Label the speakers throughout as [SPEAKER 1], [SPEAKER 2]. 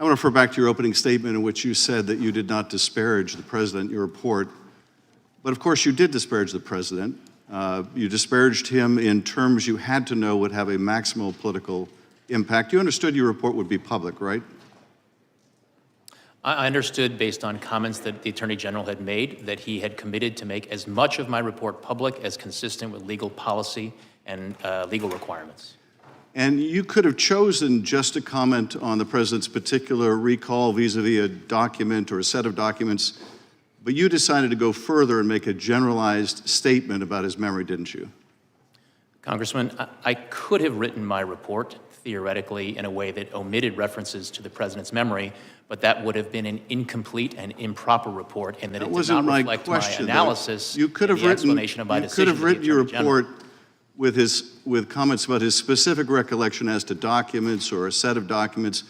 [SPEAKER 1] I want to refer back to your opening statement in which you said that you did not disparage the president in your report. But of course you did disparage the president. You disparaged him in terms you had to know would have a maximal political impact. You understood your report would be public, right?
[SPEAKER 2] I understood, based on comments that the Attorney General had made, that he had committed to make as much of my report public as consistent with legal policy and legal requirements.
[SPEAKER 1] And you could have chosen just to comment on the president's particular recall vis-a-vis a document or a set of documents, but you decided to go further and make a generalized statement about his memory, didn't you?
[SPEAKER 2] Congressman, I could have written my report theoretically in a way that omitted references to the president's memory, but that would have been an incomplete and improper report, and that it did not reflect my analysis and the explanation of my decision.
[SPEAKER 1] You could have written your report with comments about his specific recollection as to documents or a set of documents,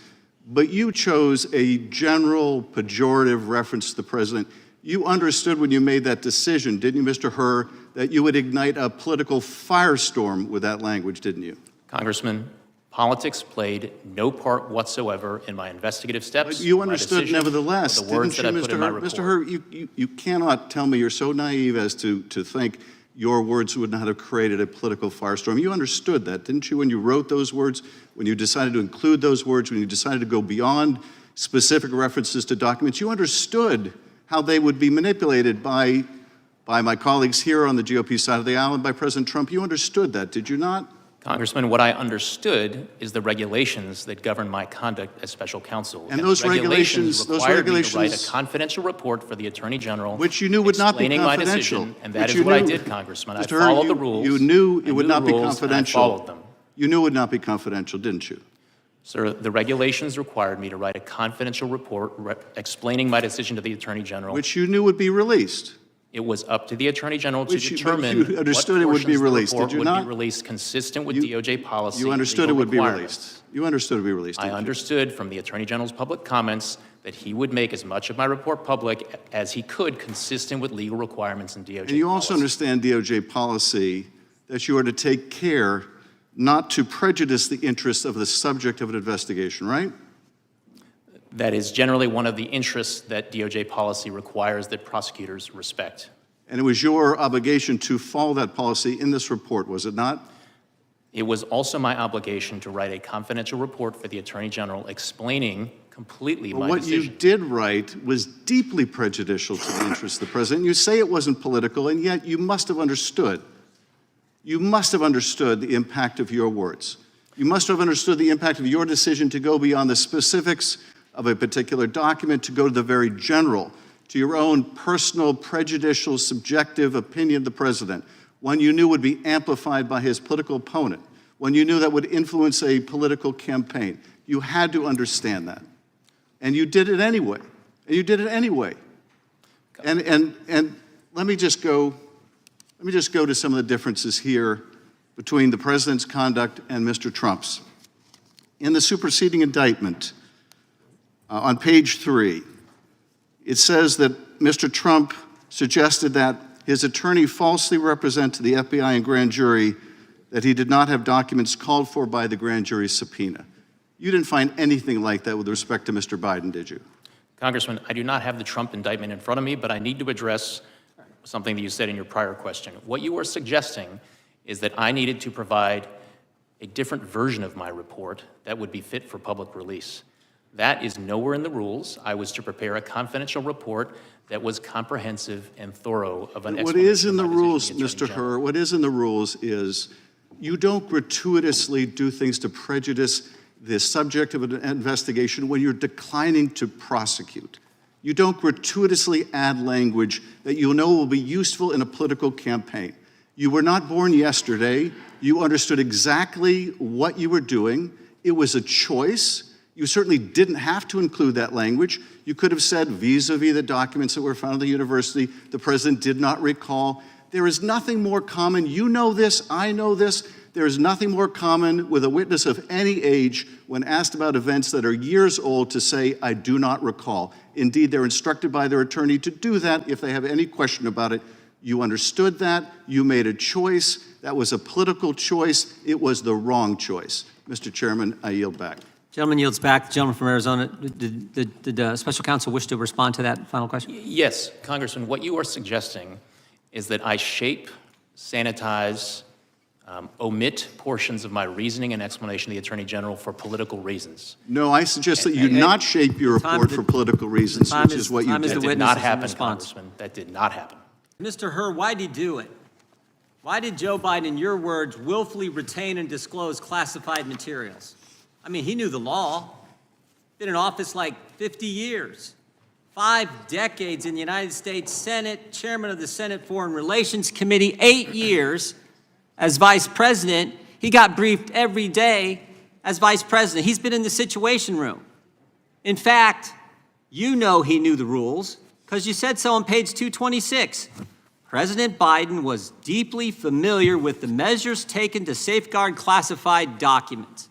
[SPEAKER 1] but you chose a general pejorative reference to the president. You understood when you made that decision, didn't you, Mr. Herr, that you would ignite a political firestorm with that language, didn't you?
[SPEAKER 2] Congressman, politics played no part whatsoever in my investigative steps.
[SPEAKER 1] But you understood nevertheless,
[SPEAKER 2] the words
[SPEAKER 1] didn't you,
[SPEAKER 2] that I put in my report.
[SPEAKER 1] Mr. Herr, you cannot tell me you're so naive as to think your words would not have created a political firestorm. You understood that, didn't you, when you wrote those words, when you decided to include those words, when you decided to go beyond specific references to documents? You understood how they would be manipulated by my colleagues here on the GOP side of the aisle and by President Trump. You understood that, did you not?
[SPEAKER 2] Congressman, what I understood is the regulations that govern my conduct as special counsel.
[SPEAKER 1] And those regulations
[SPEAKER 2] required me to write a confidential report for the Attorney General,
[SPEAKER 1] which you knew would not be confidential.
[SPEAKER 2] My decision, and that is what I did, Congressman. I followed the rules.
[SPEAKER 1] You knew it would not be confidential.
[SPEAKER 2] I followed them.
[SPEAKER 1] You knew it would not be confidential, didn't you?
[SPEAKER 2] Sir, the regulations required me to write a confidential report explaining my decision to the Attorney General.
[SPEAKER 1] Which you knew would be released.
[SPEAKER 2] It was up to the Attorney General to determine
[SPEAKER 1] you understood it would be released, did you not?
[SPEAKER 2] Would be released consistent with DOJ policy.
[SPEAKER 1] You understood it would be released. You understood it would be released.
[SPEAKER 2] I understood from the Attorney General's public comments that he would make as much of my report public as he could, consistent with legal requirements and DOJ policy.
[SPEAKER 1] And you also understand DOJ policy that you are to take care not to prejudice the interests of the subject of an investigation, right?
[SPEAKER 2] That is generally one of the interests that DOJ policy requires that prosecutors respect.
[SPEAKER 1] And it was your obligation to follow that policy in this report, was it not?
[SPEAKER 2] It was also my obligation to write a confidential report for the Attorney General explaining completely my decision.
[SPEAKER 1] What you did write was deeply prejudicial to the interests of the president. You say it wasn't political, and yet you must have understood. You must have understood the impact of your words. You must have understood the impact of your decision to go beyond the specifics of a particular document, to go to the very general, to your own personal, prejudicial, subjective opinion of the president, one you knew would be amplified by his political opponent, one you knew that would influence a political campaign. You had to understand that. And you did it anyway. And you did it anyway. And let me just go to some of the differences here between the president's conduct and Mr. Trump's. In the superseding indictment, on page 3, it says that Mr. Trump suggested that his attorney falsely represent to the FBI and grand jury that he did not have documents called for by the grand jury subpoena. You didn't find anything like that with respect to Mr. Biden, did you?
[SPEAKER 2] Congressman, I do not have the Trump indictment in front of me, but I need to address something that you said in your prior question. What you were suggesting is that I needed to provide a different version of my report that would be fit for public release. That is nowhere in the rules. I was to prepare a confidential report that was comprehensive and thorough of an explanation.
[SPEAKER 1] What is in the rules, Mr. Herr, what is in the rules is you don't gratuitously do things to prejudice the subject of an investigation when you're declining to prosecute. You don't gratuitously add language that you know will be useful in a political campaign. You were not born yesterday. You understood exactly what you were doing. It was a choice. You certainly didn't have to include that language. You could have said, vis-a-vis the documents that were found at the university, the president did not recall. There is nothing more common. You know this, I know this. There is nothing more common with a witness of any age when asked about events that are years old to say, I do not recall. Indeed, they're instructed by their attorney to do that if they have any question about it. You understood that. You made a choice. That was a political choice. It was the wrong choice. Mr. Chairman, I yield back.
[SPEAKER 3] Gentleman yields back. The gentleman from Arizona. Did Special Counsel wish to respond to that final question?
[SPEAKER 2] Yes, Congressman, what you are suggesting is that I shape, sanitize, omit portions of my reasoning and explanation to the Attorney General for political reasons.
[SPEAKER 1] No, I suggest that you not shape your report for political reasons, which is what you
[SPEAKER 3] time is
[SPEAKER 1] did.
[SPEAKER 3] the
[SPEAKER 2] That did not
[SPEAKER 3] witness'
[SPEAKER 2] happen,
[SPEAKER 3] response.
[SPEAKER 2] Congressman. That did not happen.
[SPEAKER 3] Mr. Herr, why did he do it? Why did Joe Biden, in your words, willfully retain and disclose classified materials? I mean, he knew the law. Been in office like 50 years. 5 decades in the United States Senate, chairman of the Senate Foreign Relations Committee, 8 years as vice president. He got briefed every day as vice president. He's been in the Situation Room. In fact, you know he knew the rules because you said so on page 226. President Biden was deeply familiar with the measures taken to safeguard classified documents.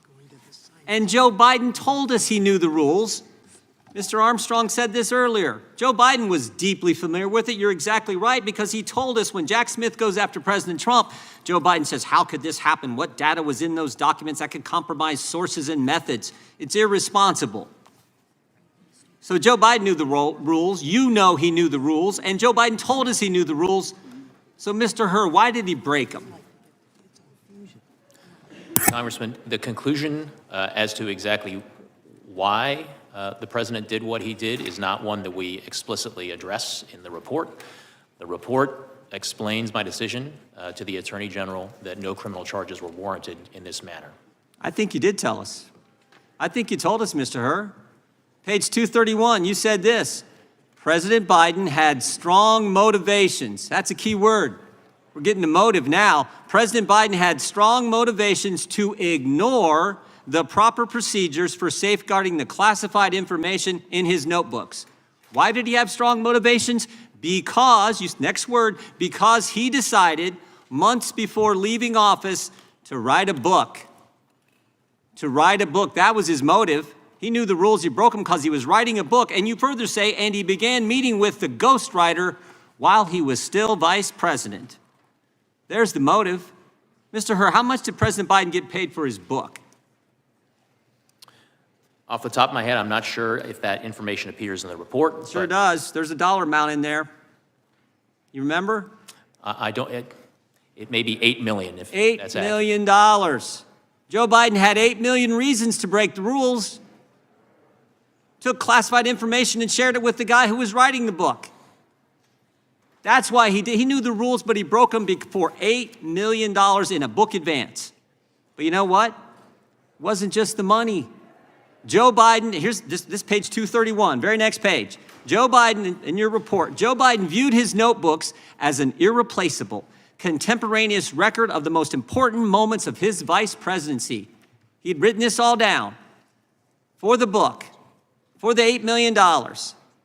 [SPEAKER 3] And Joe Biden told us he knew the rules. Mr. Armstrong said this earlier. Joe Biden was deeply familiar with it. You're exactly right, because he told us when Jack Smith goes after President Trump, Joe Biden says, how could this happen? What data was in those documents that could compromise sources and methods? It's irresponsible. So Joe Biden knew the rules. You know he knew the rules. And Joe Biden told us he knew the rules. So, Mr. Herr, why did he break them?
[SPEAKER 2] Congressman, the conclusion as to exactly why the president did what he did is not one that we explicitly address in the report. The report explains my decision to the Attorney General that no criminal charges were warranted in this manner.
[SPEAKER 3] I think you did tell us. I think you told us, Mr. Herr. Page 231, you said this. President Biden had strong motivations. That's a key word. We're getting to motive now. President Biden had strong motivations to ignore the proper procedures for safeguarding the classified information in his notebooks. Why did he have strong motivations? Because, next word, because he decided months before leaving office to write a book. To write a book, that was his motive. He knew the rules, he broke them because he was writing a book. And you further say, and he began meeting with the ghostwriter while he was still vice president. There's the motive. Mr. Herr, how much did President Biden get paid for his book?
[SPEAKER 2] Off the top of my head, I'm not sure if that information appears in the report.
[SPEAKER 3] Sure does. There's a dollar amount in there. You remember?
[SPEAKER 2] I don't, it may be $8 million if
[SPEAKER 3] $8
[SPEAKER 2] that's
[SPEAKER 3] million. Joe Biden had 8 million reasons to break the rules. Took classified information and shared it with the guy who was writing the book. That's why he did. He knew the rules, but he broke them for $8 million in a book advance. But you know what? It wasn't just the money. Joe Biden, here's this page 231, very next page. Joe Biden, in your report, Joe Biden viewed his notebooks as an irreplaceable, contemporaneous record of the most important moments of his vice presidency. He'd written this all down for the book, for the $8 million.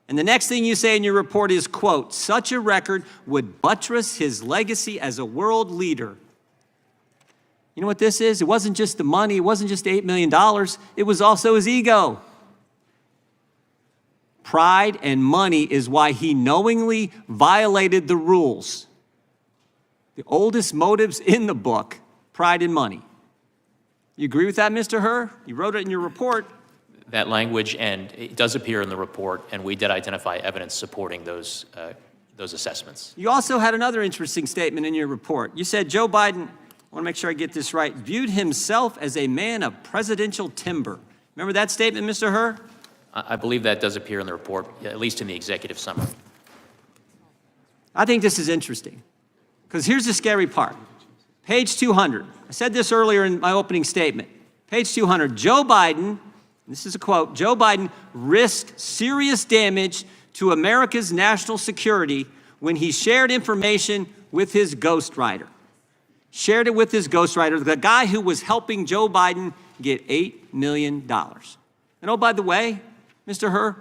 [SPEAKER 3] And the next thing you say in your report is, quote, such a record would buttress his legacy as a world leader. You know what this is? It wasn't just the money. It wasn't just $8 million. It was also his ego. Pride and money is why he knowingly violated the rules. The oldest motives in the book, pride and money. You agree with that, Mr. Herr? You wrote it in your report.
[SPEAKER 2] That language, and it does appear in the report, and we did identify evidence supporting those assessments.
[SPEAKER 3] You also had another interesting statement in your report. You said Joe Biden, I want to make sure I get this right, viewed himself as a man of presidential timber. Remember that statement, Mr. Herr?
[SPEAKER 2] I believe that does appear in the report, at least in the executive summary.
[SPEAKER 3] I think this is interesting, because here's the scary part. Page 200. I said this earlier in my opening statement. Page 200, Joe Biden, this is a quote, Joe Biden risked serious damage to America's national security when he shared information with his ghostwriter. Shared it with his ghostwriter, the guy who was helping Joe Biden get $8 million. And oh, by the way, Mr. Herr,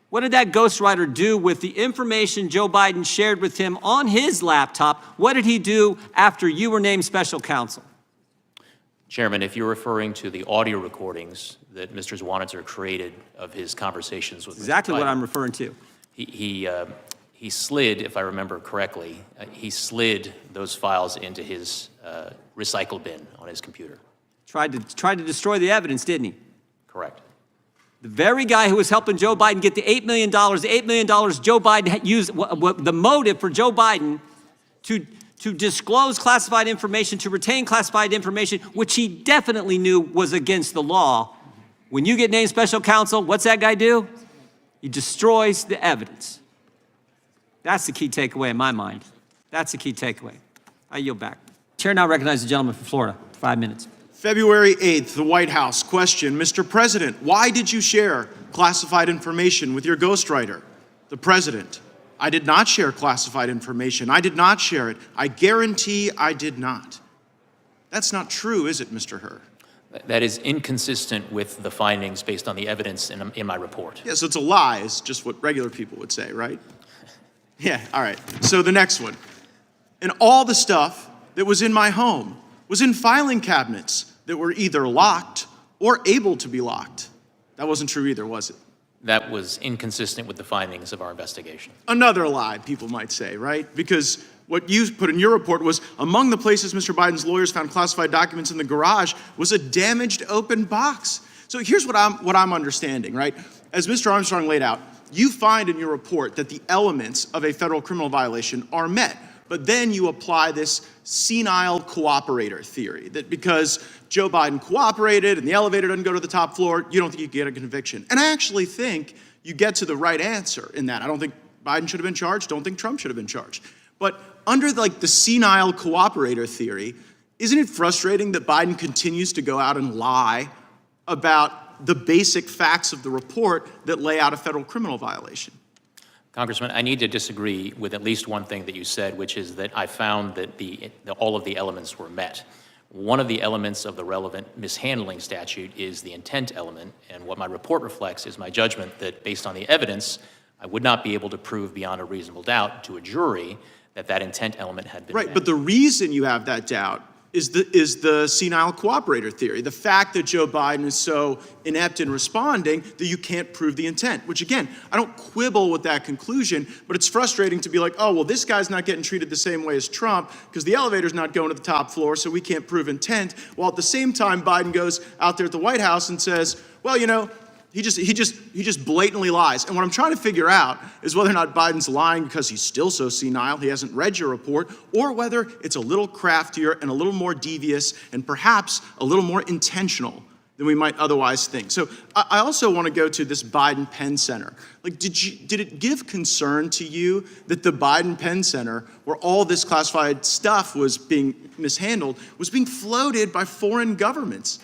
[SPEAKER 3] what did that ghostwriter do with the information Joe Biden shared with him on his laptop? What did he do after you were named special counsel?
[SPEAKER 2] Chairman, if you're referring to the audio recordings that Mr. Zwanitzer created of his conversations with
[SPEAKER 3] Exactly
[SPEAKER 2] Mr. Biden,
[SPEAKER 3] what I'm referring to.
[SPEAKER 2] He slid, if I remember correctly, he slid those files into his recycle bin on his computer.
[SPEAKER 3] Tried to destroy the evidence, didn't he?
[SPEAKER 2] Correct.
[SPEAKER 3] The very guy who was helping Joe Biden get the $8 million, the $8 million Joe Biden had used, the motive for Joe Biden to disclose classified information, to retain classified information, which he definitely knew was against the law. When you get named special counsel, what's that guy do? He destroys the evidence. That's the key takeaway in my mind. That's the key takeaway. I yield back. Chair now recognizes the gentleman from Florida. 5 minutes.
[SPEAKER 4] February 8th, the White House. Question, Mr. President, why did you share classified information with your ghostwriter? The President, I did not share classified information. I did not share it. I guarantee I did not. That's not true, is it, Mr. Hur?
[SPEAKER 2] That is inconsistent with the findings based on the evidence in my report.
[SPEAKER 4] Yeah, so it's a lie, is just what regular people would say, right? Yeah, all right. So the next one. And all the stuff that was in my home was in filing cabinets that were either locked or able to be locked. That wasn't true either, was it?
[SPEAKER 2] That was inconsistent with the findings of our investigation.
[SPEAKER 4] Another lie, people might say, right? Because what you put in your report was among the places Mr. Biden's lawyers found classified documents in the garage was a damaged open box. So here's what I'm understanding, right? As Mr. Armstrong laid out, you find in your report that the elements of a federal criminal violation are met. But then you apply this senile cooperator theory, that because Joe Biden cooperated and the elevator doesn't go to the top floor, you don't think you get a conviction. And I actually think you get to the right answer in that. I don't think Biden should have been charged, don't think Trump should have been charged. But under the senile cooperator theory, isn't it frustrating that Biden continues to go out and lie about the basic facts of the report that lay out a federal criminal violation?
[SPEAKER 2] Congressman, I need to disagree with at least one thing that you said, which is that I found that all of the elements were met. One of the elements of the relevant mishandling statute is the intent element, and what my report reflects is my judgment that based on the evidence, I would not be able to prove beyond a reasonable doubt to a jury that that intent element had been met.
[SPEAKER 4] Right, but the reason you have that doubt is the senile cooperator theory. The fact that Joe Biden is so inept in responding that you can't prove the intent, which again, I don't quibble with that conclusion, but it's frustrating to be like, oh, well, this guy's not getting treated the same way as Trump because the elevator's not going to the top floor, so we can't prove intent. While at the same time, Biden goes out there at the White House and says, well, you know, he just blatantly lies. And what I'm trying to figure out is whether or not Biden's lying because he's still so senile, he hasn't read your report, or whether it's a little craftier and a little more devious and perhaps a little more intentional than we might otherwise think. So I also want to go to this Biden Penn Center. Like, did it give concern to you that the Biden Penn Center, where all this classified stuff was being mishandled, was being floated by foreign governments?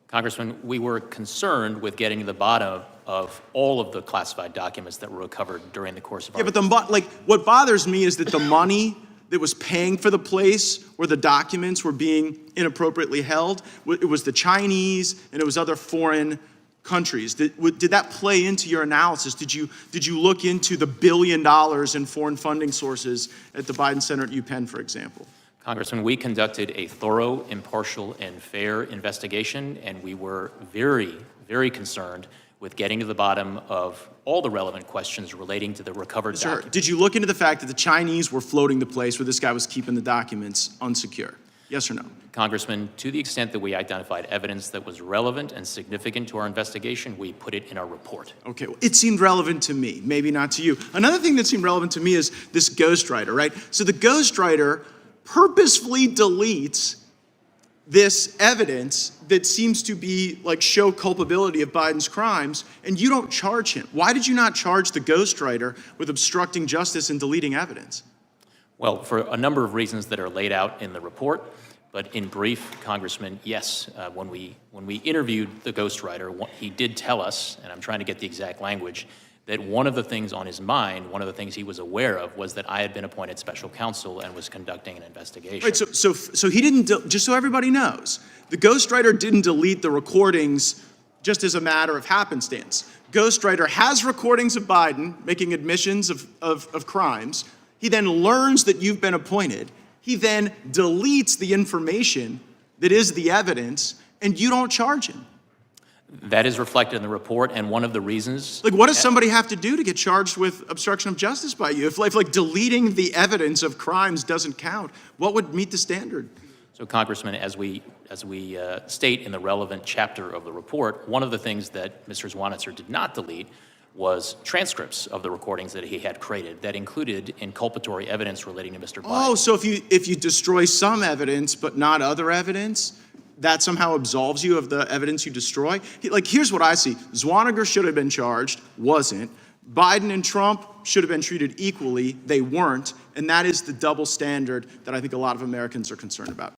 [SPEAKER 2] Congressman, we were concerned with getting to the bottom of all of the classified documents that were recovered during the course of our...
[SPEAKER 4] Yeah, but what bothers me is that the money that was paying for the place where the documents were being inappropriately held, it was the Chinese and it was other foreign countries. Did that play into your analysis? Did you look into the $1 billion in foreign funding sources at the Biden Center at UPenn, for example?
[SPEAKER 2] Congressman, we conducted a thorough, impartial, and fair investigation, and we were very, very concerned with getting to the bottom of all the relevant questions relating to the recovered documents.
[SPEAKER 4] Did you look into the fact that the Chinese were floating the place where this guy was keeping the documents unsecure? Yes or no?
[SPEAKER 2] Congressman, to the extent that we identified evidence that was relevant and significant to our investigation, we put it in our report.
[SPEAKER 4] Okay, well, it seemed relevant to me, maybe not to you. Another thing that seemed relevant to me is this ghostwriter, right? So the ghostwriter purposefully deletes this evidence that seems to be show culpability of Biden's crimes, and you don't charge him. Why did you not charge the ghostwriter with obstructing justice and deleting evidence?
[SPEAKER 2] Well, for a number of reasons that are laid out in the report, but in brief, Congressman, yes, when we interviewed the ghostwriter, he did tell us, and I'm trying to get the exact language, that one of the things on his mind, one of the things he was aware of, was that I had been appointed special counsel and was conducting an investigation.
[SPEAKER 4] Right, so he didn't, just so everybody knows, the ghostwriter didn't delete the recordings just as a matter of happenstance. Ghostwriter has recordings of Biden making admissions of crimes. He then learns that you've been appointed. He then deletes the information that is the evidence, and you don't charge him.
[SPEAKER 2] That is reflected in the report, and one of the reasons...
[SPEAKER 4] What does somebody have to do to get charged with obstruction of justice by you? If deleting the evidence of crimes doesn't count, what would meet the standard?
[SPEAKER 2] So, Congressman, as we state in the relevant chapter of the report, one of the things that Mr. Zwanitzer did not delete was transcripts of the recordings that he had created that included inculpatory evidence relating to Mr. Biden.
[SPEAKER 4] Oh, so if you destroy some evidence but not other evidence, that somehow absolves you of the evidence you destroy? Like, here's what I see. Zwanniger should have been charged, wasn't. Biden and Trump should have been treated equally, they weren't. And that is the double standard that I think a lot of Americans are concerned about.